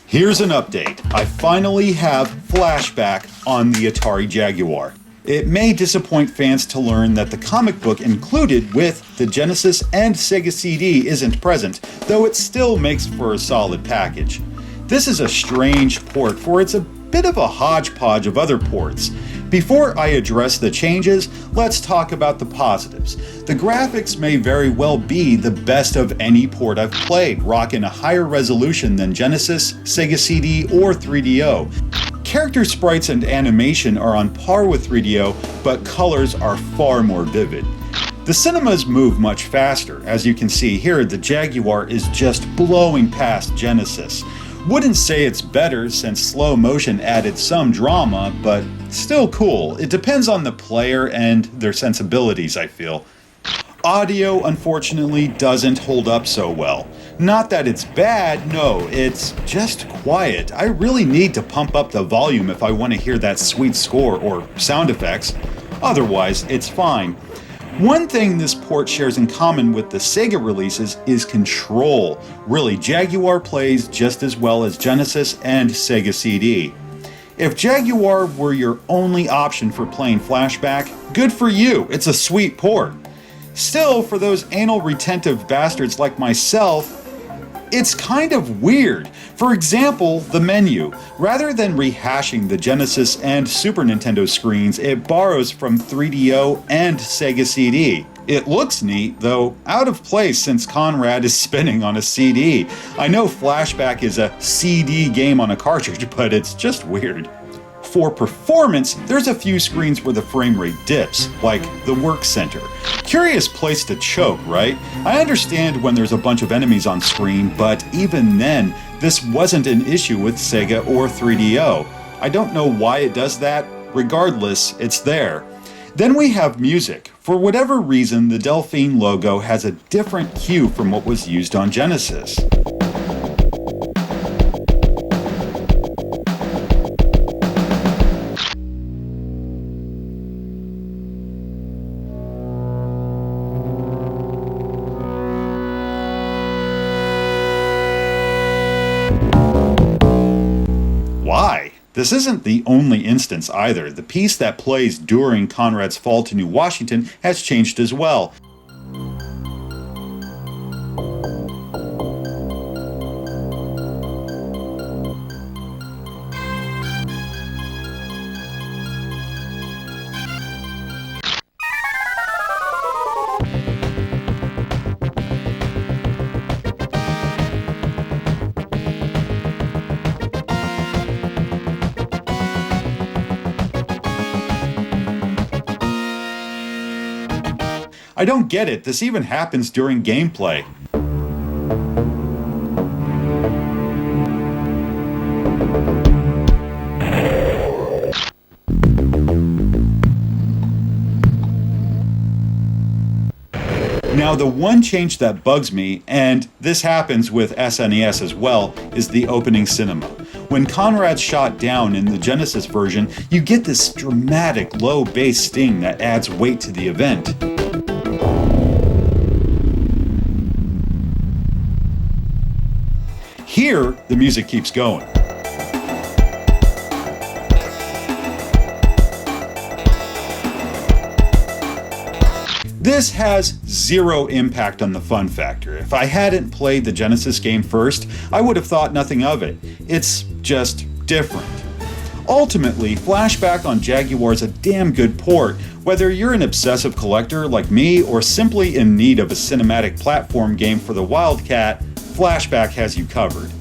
Here's an update. I finally have Flashback on the Atari Jaguar. It may disappoint fans to learn that the comic book included with the Genesis and Sega CD isn't present, though it still makes for a solid package. This is a strange port, for it's a bit of a hodgepodge of other ports. Before I address the changes, let's talk about the positives. The graphics may very well be the best of any port I've played, rocking a higher resolution than Genesis, Sega CD, or 3DO. Character sprites and animation are on par with 3DO, but colors are far more vivid. The cinemas move much faster. As you can see here, the Jaguar is just blowing past Genesis. Wouldn't say it's better since slow motion added some drama, but still cool. It depends on the player and their sensibilities, I feel. Audio, unfortunately, doesn't hold up so well. Not that it's bad, no, it's just quiet. I really need to pump up the volume if I want to hear that sweet score or sound effects. Otherwise, it's fine. One thing this port shares in common with the Sega releases is control. Really, Jaguar plays just as well as Genesis and Sega CD. If Jaguar were your only option for playing Flashback, good for you, it's a sweet port. Still, for those anal retentive bastards like myself, it's kind of weird. For example, the menu. Rather than rehashing the Genesis and Super Nintendo screens, it borrows from 3DO and Sega CD. It looks neat, though out of place since Conrad is spinning on a CD. I know Flashback is a CD game on a cartridge, but it's just weird. For performance, there's a few screens where the frame rate dips, like the Work Center. Curious place to choke, right? I understand when there's a bunch of enemies on screen, but even then, this wasn't an issue with Sega or 3DO. I don't know why it does that. Regardless, it's there. Then we have music. For whatever reason, the Delphine logo has a different hue from what was used on Genesis. Why? This isn't the only instance either. The piece that plays during Conrad's fall to New Washington has changed as well. I don't get it. This even happens during gameplay. Now, the one change that bugs me, and this happens with SNES as well, is the opening cinema. When Conrad's shot down in the Genesis version, you get this dramatic low bass sting that adds weight to the event. Here, the music keeps going. This has zero impact on the fun factor. If I hadn't played the Genesis game first, I would have thought nothing of it. It's just different. Ultimately, Flashback on Jaguar is a damn good port, whether you're an obsessive collector like me or simply in need of a cinematic platform game for the Wildcat. Flashback has you covered.